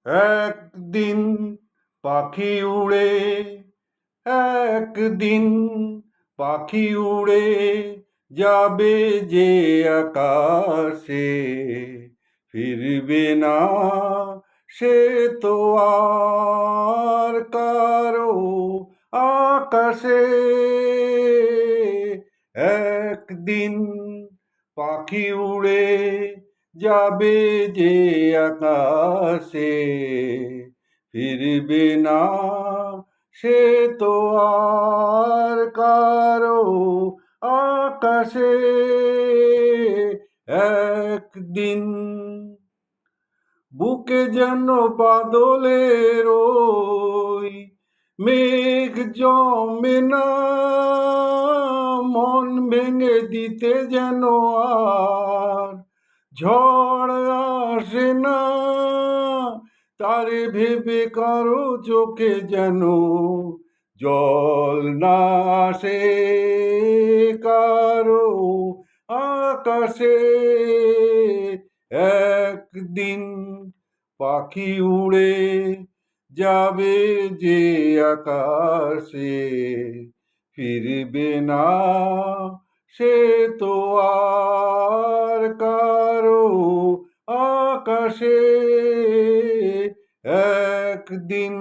একদিন পাখি উড়ে, একদিন পাখি উড়ে যাবে যে আকাশে, ফিরবে না সে তো আর কারো আকাশে। একদিন পাখি উড়ে যাবে যে আকাশে, ফিরবে না সে তো আর কারো আকাশে। একদিন বুকে যেন বাদলের ওই মেঘ জমে না, মন ভেঙে দিতে যেন আর ঝড় আসে না। তারে ভেবে কারো চোখে যেন জল না আসে, কারো আকাশে। একদিন পাখি উড়ে যাবে যে আকাশে, ফিরবে না সে তো আর কারো আকাশে। একদিন